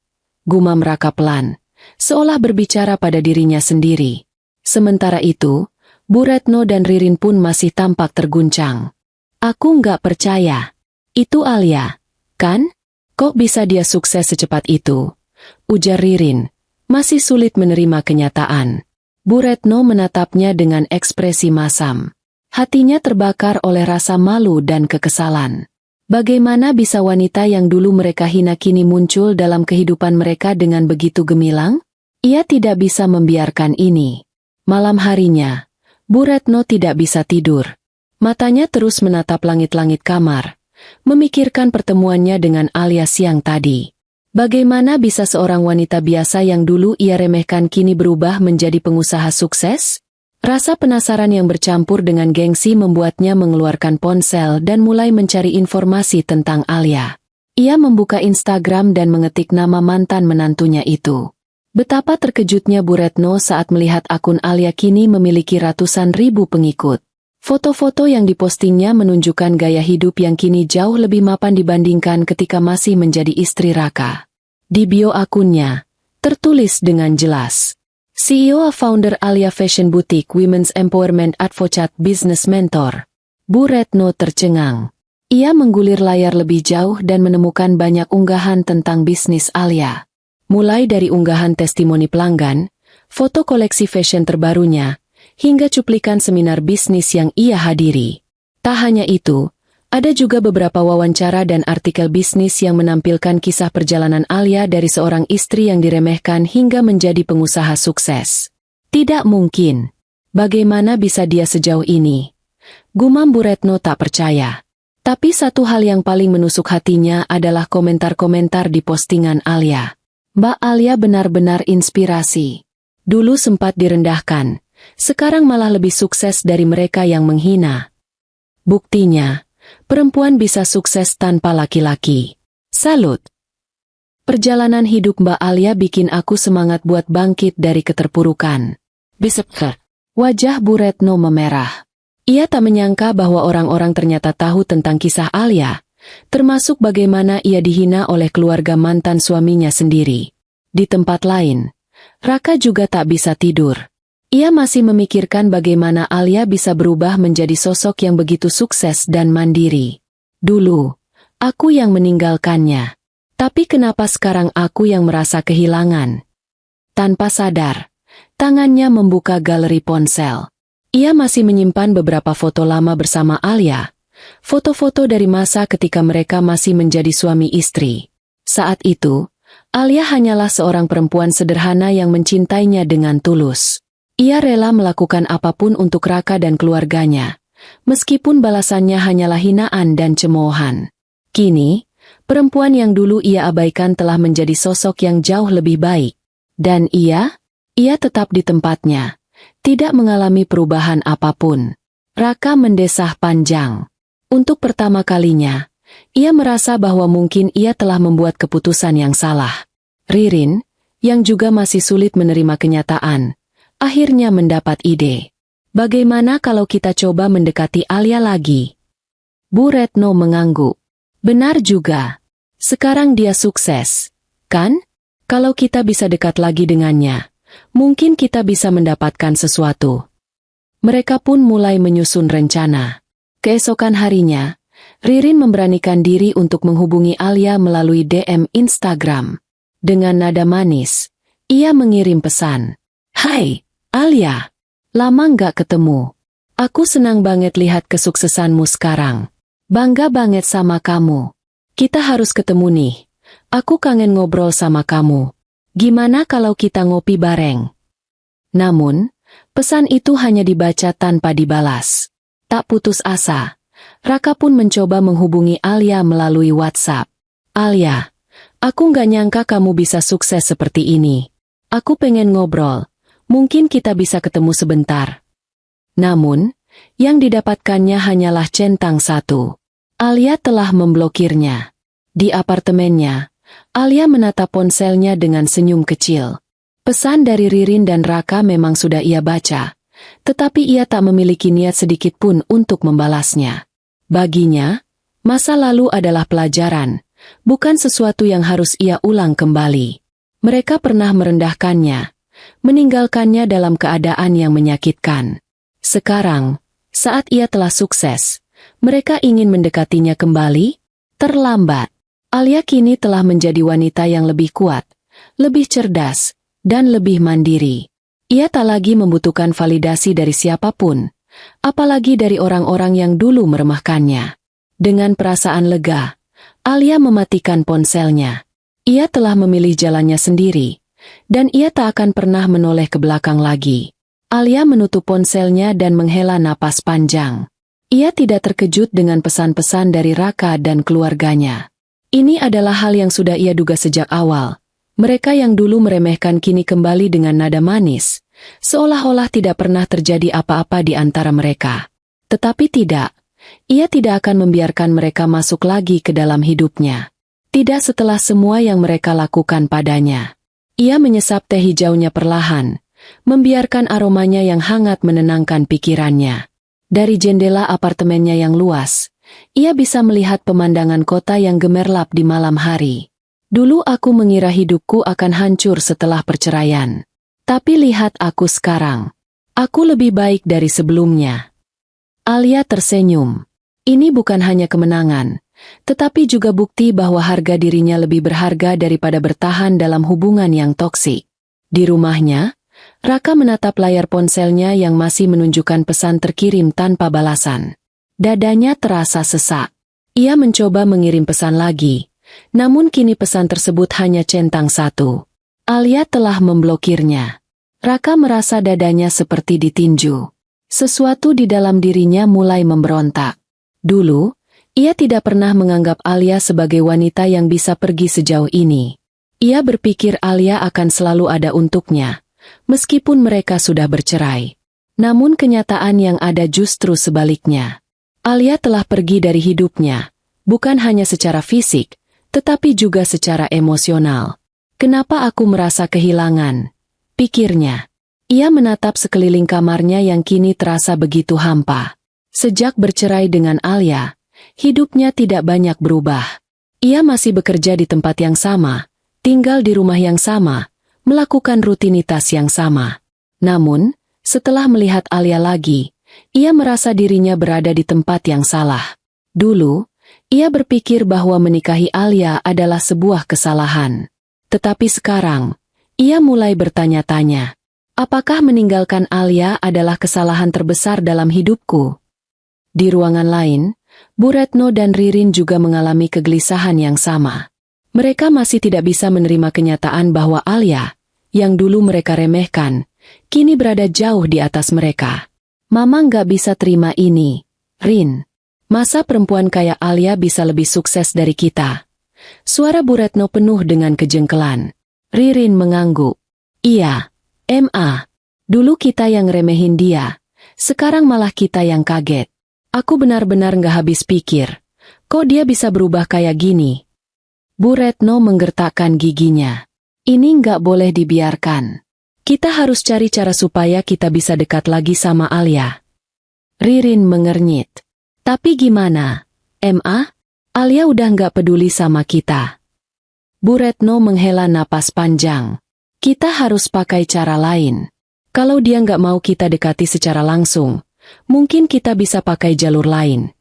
gumam Raka pelan, seolah berbicara pada dirinya sendiri. Sementara itu, Bu Retno dan Ririn pun masih tampak terguncang. "Aku nggak percaya. Itu Alia, kan? Kok bisa dia sukses secepat itu?" ujar Ririn, masih sulit menerima kenyataan. Bu Retno menatapnya dengan ekspresi masam. Hatinya terbakar oleh rasa malu dan kekesalan. Bagaimana bisa wanita yang dulu mereka hina kini muncul dalam kehidupan mereka dengan begitu gemilang? Ia tidak bisa membiarkan ini. Malam harinya, Bu Retno tidak bisa tidur. Matanya terus menatap langit-langit kamar, memikirkan pertemuannya dengan Alia siang tadi. Bagaimana bisa seorang wanita biasa yang dulu ia remehkan kini berubah menjadi pengusaha sukses? Rasa penasaran yang bercampur dengan gengsi membuatnya mengeluarkan ponsel dan mulai mencari informasi tentang Alia. Ia membuka Instagram dan mengetik nama mantan menantunya itu. Betapa terkejutnya Bu Retno saat melihat akun Alia kini memiliki ratusan ribu pengikut. Foto-foto yang dipostingnya menunjukkan gaya hidup yang kini jauh lebih mapan dibandingkan ketika masih menjadi istri Raka. Di bio akunnya, tertulis dengan jelas, CEO founder Alia Fashion Boutique Women's Empowerment Advocate Business Mentor. Bu Retno tercengang. Ia menggulir layar lebih jauh dan menemukan banyak unggahan tentang bisnis Alia. Mulai dari unggahan testimoni pelanggan, foto koleksi fashion terbarunya, hingga cuplikan seminar bisnis yang ia hadiri. Tak hanya itu, ada juga beberapa wawancara dan artikel bisnis yang menampilkan kisah perjalanan Alia dari seorang istri yang diremehkan hingga menjadi pengusaha sukses. Tidak mungkin. Bagaimana bisa dia sejauh ini? Gumam Bu Retno tak percaya. Tapi satu hal yang paling menusuk hatinya adalah komentar-komentar di postingan Alia. Mbak Alia benar-benar inspirasi. Dulu sempat direndahkan, sekarang malah lebih sukses dari mereka yang menghina. Buktinya, perempuan bisa sukses tanpa laki-laki. Salut! Perjalanan hidup Mbak Alia bikin aku semangat buat bangkit dari keterpurukan. Bisepker. Wajah Bu Retno memerah. Ia tak menyangka bahwa orang-orang ternyata tahu tentang kisah Alia, termasuk bagaimana ia dihina oleh keluarga mantan suaminya sendiri. Di tempat lain, Raka juga tak bisa tidur. Ia masih memikirkan bagaimana Alia bisa berubah menjadi sosok yang begitu sukses dan mandiri. Dulu, aku yang meninggalkannya. Tapi kenapa sekarang aku yang merasa kehilangan? Tanpa sadar, tangannya membuka galeri ponsel. Ia masih menyimpan beberapa foto lama bersama Alia. Foto-foto dari masa ketika mereka masih menjadi suami istri. Saat itu, Alia hanyalah seorang perempuan sederhana yang mencintainya dengan tulus. Ia rela melakukan apapun untuk Raka dan keluarganya, meskipun balasannya hanyalah hinaan dan cemoohan. Kini, perempuan yang dulu ia abaikan telah menjadi sosok yang jauh lebih baik. Dan ia tetap di tempatnya, tidak mengalami perubahan apapun. Raka mendesah panjang. Untuk pertama kalinya, ia merasa bahwa mungkin ia telah membuat keputusan yang salah. Ririn, yang juga masih sulit menerima kenyataan, akhirnya mendapat ide. Bagaimana kalau kita coba mendekati Alia lagi? Bu Retno mengangguk. Benar juga. Sekarang dia sukses, kan? Kalau kita bisa dekat lagi dengannya, mungkin kita bisa mendapatkan sesuatu. Mereka pun mulai menyusun rencana. Keesokan harinya, Ririn memberanikan diri untuk menghubungi Alia melalui DM Instagram. Dengan nada manis, ia mengirim pesan. Hai, Alia. Lama nggak ketemu. Aku senang banget lihat kesuksesanmu sekarang. Bangga banget sama kamu. Kita harus ketemu nih. Aku kangen ngobrol sama kamu. Gimana kalau kita ngopi bareng? Namun, pesan itu hanya dibaca tanpa dibalas. Tak putus asa, Raka pun mencoba menghubungi Alia melalui WhatsApp. Alia, aku nggak nyangka kamu bisa sukses seperti ini. Aku pengen ngobrol, mungkin kita bisa ketemu sebentar. Namun, yang didapatkannya hanyalah centang satu. Alia telah memblokirnya. Di apartemennya, Alia menatap ponselnya dengan senyum kecil. Pesan dari Ririn dan Raka memang sudah ia baca, tetapi ia tak memiliki niat sedikit pun untuk membalasnya. Baginya, masa lalu adalah pelajaran, bukan sesuatu yang harus ia ulang kembali. Mereka pernah merendahkannya, meninggalkannya dalam keadaan yang menyakitkan. Sekarang, saat ia telah sukses, mereka ingin mendekatinya kembali? Terlambat. Alia kini telah menjadi wanita yang lebih kuat, lebih cerdas, dan lebih mandiri. Ia tak lagi membutuhkan validasi dari siapapun, apalagi dari orang-orang yang dulu meremehkannya. Dengan perasaan lega, Alia mematikan ponselnya. Ia telah memilih jalannya sendiri, dan ia tak akan pernah menoleh ke belakang lagi. Alia menutup ponselnya dan menghela napas panjang. Ia tidak terkejut dengan pesan-pesan dari Raka dan keluarganya. Ini adalah hal yang sudah ia duga sejak awal. Mereka yang dulu meremehkan kini kembali dengan nada manis, seolah-olah tidak pernah terjadi apa-apa di antara mereka. Tetapi tidak, ia tidak akan membiarkan mereka masuk lagi ke dalam hidupnya. Tidak setelah semua yang mereka lakukan padanya. Ia menyesap teh hijaunya perlahan, membiarkan aromanya yang hangat menenangkan pikirannya. Dari jendela apartemennya yang luas, ia bisa melihat pemandangan kota yang gemerlap di malam hari. Dulu aku mengira hidupku akan hancur setelah perceraian. Tapi lihat aku sekarang. Aku lebih baik dari sebelumnya. Alia tersenyum. Ini bukan hanya kemenangan, tetapi juga bukti bahwa harga dirinya lebih berharga daripada bertahan dalam hubungan yang toksik. Di rumahnya, Raka menatap layar ponselnya yang masih menunjukkan pesan terkirim tanpa balasan. Dadanya terasa sesak. Ia mencoba mengirim pesan lagi. Namun kini pesan tersebut hanya centang satu. Alia telah memblokirnya. Raka merasa dadanya seperti ditinju. Sesuatu di dalam dirinya mulai memberontak. Dulu, ia tidak pernah menganggap Alia sebagai wanita yang bisa pergi sejauh ini. Ia berpikir Alia akan selalu ada untuknya, meskipun mereka sudah bercerai. Namun kenyataan yang ada justru sebaliknya. Alia telah pergi dari hidupnya, bukan hanya secara fisik, tetapi juga secara emosional. Kenapa aku merasa kehilangan? Pikirnya. Ia menatap sekeliling kamarnya yang kini terasa begitu hampa. Sejak bercerai dengan Alia, hidupnya tidak banyak berubah. Ia masih bekerja di tempat yang sama, tinggal di rumah yang sama, melakukan rutinitas yang sama. Namun, setelah melihat Alia lagi, ia merasa dirinya berada di tempat yang salah. Dulu, ia berpikir bahwa menikahi Alia adalah sebuah kesalahan. Tetapi sekarang, ia mulai bertanya-tanya, apakah meninggalkan Alia adalah kesalahan terbesar dalam hidupku? Di ruangan lain, Bu Retno dan Ririn juga mengalami kegelisahan yang sama. Mereka masih tidak bisa menerima kenyataan bahwa Alia, yang dulu mereka remehkan, kini berada jauh di atas mereka. Mama nggak bisa terima ini, Rin. Masa perempuan kayak Alia bisa lebih sukses dari kita? Suara Bu Retno penuh dengan kejengkelan. Ririn mengangguk. Iya, Ma. Dulu kita yang remehin dia. Sekarang malah kita yang kaget. Aku benar-benar nggak habis pikir. Kok dia bisa berubah kayak gini? Bu Retno menggertakkan giginya. Ini nggak boleh dibiarkan. Kita harus cari cara supaya kita bisa dekat lagi sama Alia. Ririn mengernyit. Tapi gimana, Ma? Alia udah nggak peduli sama kita. Bu Retno menghela napas panjang. Kita harus pakai cara lain. Kalau dia nggak mau kita dekati secara langsung, mungkin kita bisa pakai jalur lain.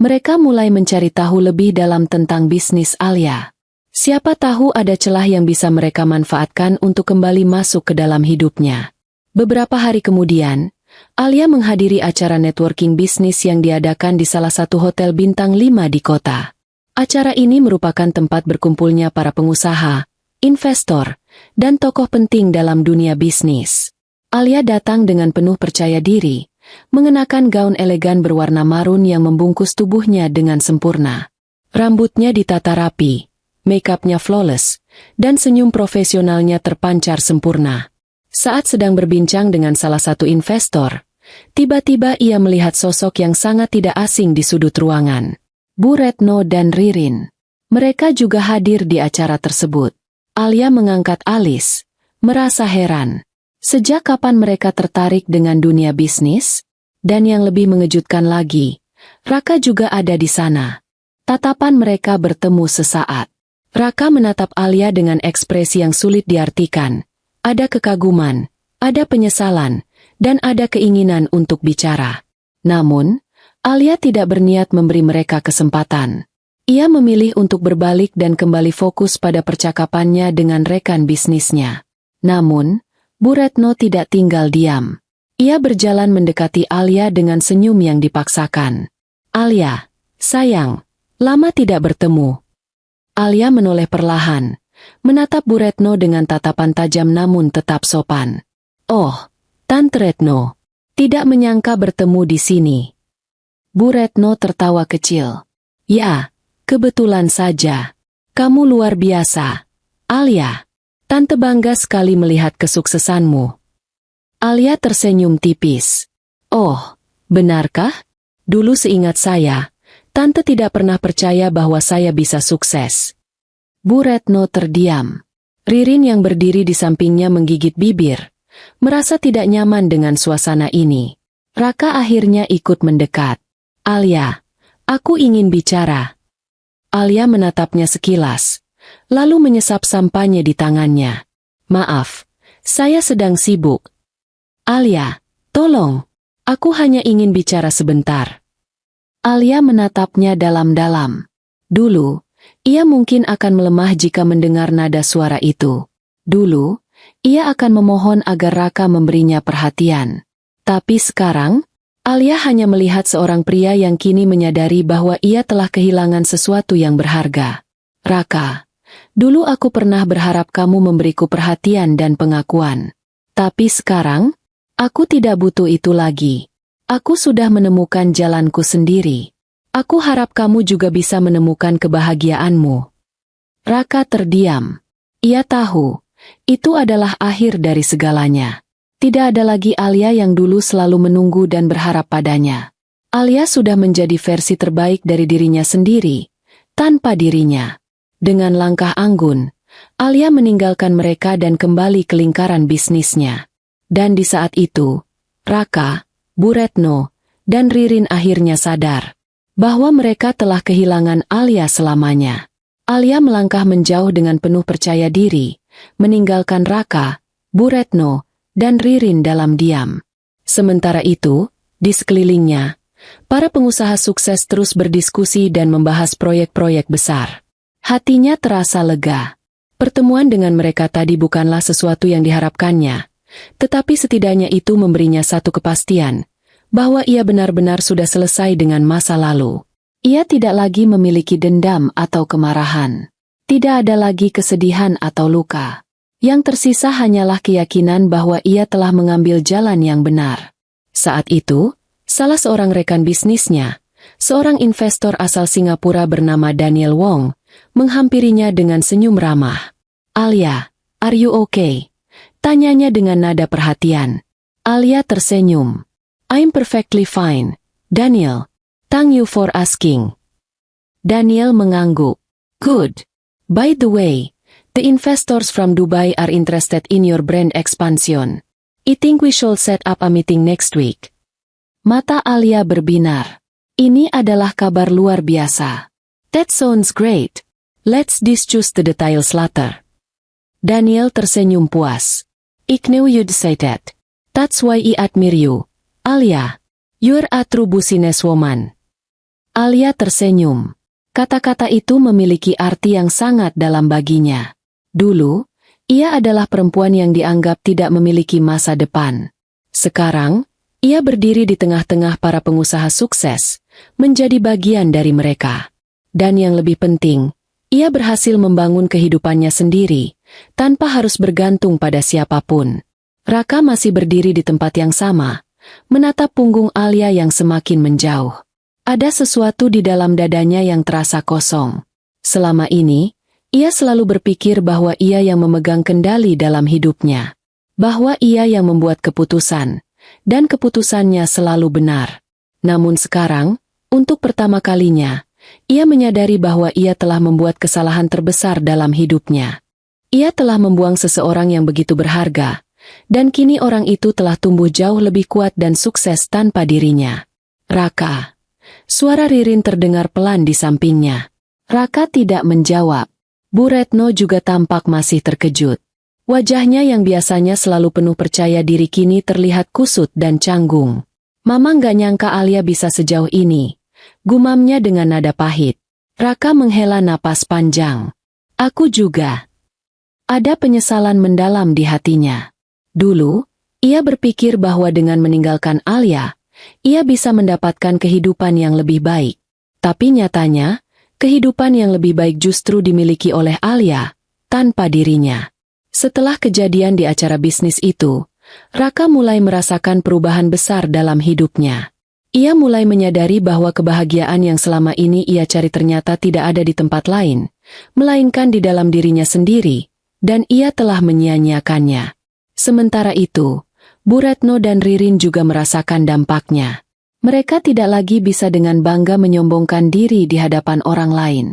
Mereka mulai mencari tahu lebih dalam tentang bisnis Alia. Siapa tahu ada celah yang bisa mereka manfaatkan untuk kembali masuk ke dalam hidupnya. Beberapa hari kemudian, Alia menghadiri acara networking bisnis yang diadakan di salah satu hotel bintang 5 di kota. Acara ini merupakan tempat berkumpulnya para pengusaha, investor, dan tokoh penting dalam dunia bisnis. Alia datang dengan penuh percaya diri, mengenakan gaun elegan berwarna marun yang membungkus tubuhnya dengan sempurna. Rambutnya ditata rapi, make-upnya flawless, dan senyum profesionalnya terpancar sempurna. Saat sedang berbincang dengan salah satu investor, tiba-tiba ia melihat sosok yang sangat tidak asing di sudut ruangan. Bu Retno dan Ririn. Mereka juga hadir di acara tersebut. Alia mengangkat alis, merasa heran. Sejak kapan mereka tertarik dengan dunia bisnis? Dan yang lebih mengejutkan lagi, Raka juga ada di sana. Tatapan mereka bertemu sesaat. Raka menatap Alia dengan ekspresi yang sulit diartikan. Ada kekaguman, ada penyesalan, dan ada keinginan untuk bicara. Namun, Alia tidak berniat memberi mereka kesempatan. Ia memilih untuk berbalik dan kembali fokus pada percakapannya dengan rekan bisnisnya. Namun, Bu Retno tidak tinggal diam. Ia berjalan mendekati Alia dengan senyum yang dipaksakan. Alia, sayang, lama tidak bertemu. Alia menoleh perlahan, menatap Bu Retno dengan tatapan tajam namun tetap sopan. Oh, Tante Retno, tidak menyangka bertemu di sini. Bu Retno tertawa kecil. Ya, kebetulan saja. Kamu luar biasa. Alia, Tante bangga sekali melihat kesuksesanmu. Alia tersenyum tipis. Oh, benarkah? Dulu seingat saya, Tante tidak pernah percaya bahwa saya bisa sukses. Bu Retno terdiam. Ririn yang berdiri di sampingnya menggigit bibir, merasa tidak nyaman dengan suasana ini. Raka akhirnya ikut mendekat. Alia, aku ingin bicara. Alia menatapnya sekilas, lalu menyesap sampahnya di tangannya. Maaf, saya sedang sibuk. Alia, tolong, aku hanya ingin bicara sebentar. Alia menatapnya dalam-dalam. Dulu, ia mungkin akan melemah jika mendengar nada suara itu. Dulu, ia akan memohon agar Raka memberinya perhatian. Tapi sekarang, Alia hanya melihat seorang pria yang kini menyadari bahwa ia telah kehilangan sesuatu yang berharga. Raka, dulu aku pernah berharap kamu memberiku perhatian dan pengakuan. Tapi sekarang, aku tidak butuh itu lagi. Aku sudah menemukan jalanku sendiri. Aku harap kamu juga bisa menemukan kebahagiaanmu. Raka terdiam. Ia tahu, itu adalah akhir dari segalanya. Tidak ada lagi Alia yang dulu selalu menunggu dan berharap padanya. Alia sudah menjadi versi terbaik dari dirinya sendiri, tanpa dirinya. Dengan langkah anggun, Alia meninggalkan mereka dan kembali ke lingkaran bisnisnya. Dan di saat itu, Raka, Bu Retno, dan Ririn akhirnya sadar bahwa mereka telah kehilangan Alia selamanya. Alia melangkah menjauh dengan penuh percaya diri, meninggalkan Raka, Bu Retno, dan Ririn dalam diam. Sementara itu, di sekelilingnya, para pengusaha sukses terus berdiskusi dan membahas proyek-proyek besar. Hatinya terasa lega. Pertemuan dengan mereka tadi bukanlah sesuatu yang diharapkannya, tetapi setidaknya itu memberinya satu kepastian, bahwa ia benar-benar sudah selesai dengan masa lalu. Ia tidak lagi memiliki dendam atau kemarahan. Tidak ada lagi kesedihan atau luka. Yang tersisa hanyalah keyakinan bahwa ia telah mengambil jalan yang benar. Saat itu, salah seorang rekan bisnisnya, seorang investor asal Singapura bernama Daniel Wong, menghampirinya dengan senyum ramah. "Alia, are you okay?" Tanyanya dengan nada perhatian. Alia tersenyum. "I'm perfectly fine, Daniel. Thank you for asking." Daniel mengangguk. "Good. By the way, the investors from Dubai are interested in your brand expansion. I think we should set up a meeting next week." Mata Alia berbinar. Ini adalah kabar luar biasa. "That sounds great. Let's discuss the details later." Daniel tersenyum puas. "I knew you'd say that. That's why I admire you, Alia. You're a true businesswoman." Alia tersenyum. Kata-kata itu memiliki arti yang sangat dalam baginya. Dulu, ia adalah perempuan yang dianggap tidak memiliki masa depan. Sekarang, ia berdiri di tengah-tengah para pengusaha sukses, menjadi bagian dari mereka. Dan yang lebih penting, ia berhasil membangun kehidupannya sendiri, tanpa harus bergantung pada siapapun. Raka masih berdiri di tempat yang sama, menatap punggung Alia yang semakin menjauh. Ada sesuatu di dalam dadanya yang terasa kosong. Selama ini, ia selalu berpikir bahwa ia yang memegang kendali dalam hidupnya. Bahwa ia yang membuat keputusan, dan keputusannya selalu benar. Namun sekarang, untuk pertama kalinya, ia menyadari bahwa ia telah membuat kesalahan terbesar dalam hidupnya. Ia telah membuang seseorang yang begitu berharga, dan kini orang itu telah tumbuh jauh lebih kuat dan sukses tanpa dirinya. "Raka." Suara Ririn terdengar pelan di sampingnya. Raka tidak menjawab. Bu Retno juga tampak masih terkejut. Wajahnya yang biasanya selalu penuh percaya diri kini terlihat kusut dan canggung. "Mama nggak nyangka Alia bisa sejauh ini," gumamnya dengan nada pahit. Raka menghela napas panjang. "Aku juga." Ada penyesalan mendalam di hatinya. Dulu, ia berpikir bahwa dengan meninggalkan Alia, ia bisa mendapatkan kehidupan yang lebih baik. Tapi nyatanya, kehidupan yang lebih baik justru dimiliki oleh Alia, tanpa dirinya. Setelah kejadian di acara bisnis itu, Raka mulai merasakan perubahan besar dalam hidupnya. Ia mulai menyadari bahwa kebahagiaan yang selama ini ia cari ternyata tidak ada di tempat lain, melainkan di dalam dirinya sendiri, dan ia telah menyia-nyiakannya. Sementara itu, Bu Retno dan Ririn juga merasakan dampaknya. Mereka tidak lagi bisa dengan bangga menyombongkan diri di hadapan orang lain.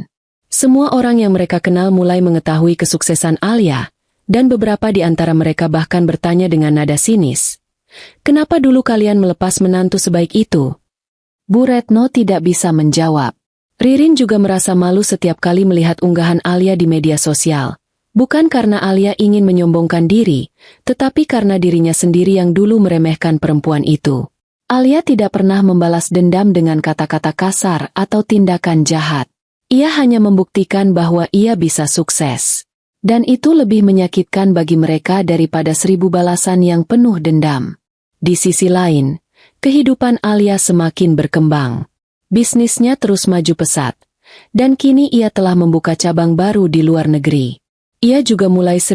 Semua orang yang mereka kenal mulai mengetahui kesuksesan Alia, dan beberapa di antara mereka bahkan bertanya dengan nada sinis, "Kenapa dulu kalian melepas menantu sebaik itu?" Bu Retno tidak bisa menjawab. Ririn juga merasa malu setiap kali melihat unggahan Alia di media sosial. Bukan karena Alia ingin menyombongkan diri, tetapi karena dirinya sendiri yang dulu meremehkan perempuan itu. Alia tidak pernah membalas dendam dengan kata-kata kasar atau tindakan jahat. Ia hanya membuktikan bahwa ia bisa sukses. Dan itu lebih menyakitkan bagi mereka daripada 1000 balasan yang penuh dendam. Di sisi lain, kehidupan Alia semakin berkembang. Bisnisnya terus maju pesat, dan kini ia telah membuka cabang baru di luar negeri. Ia juga mulai sering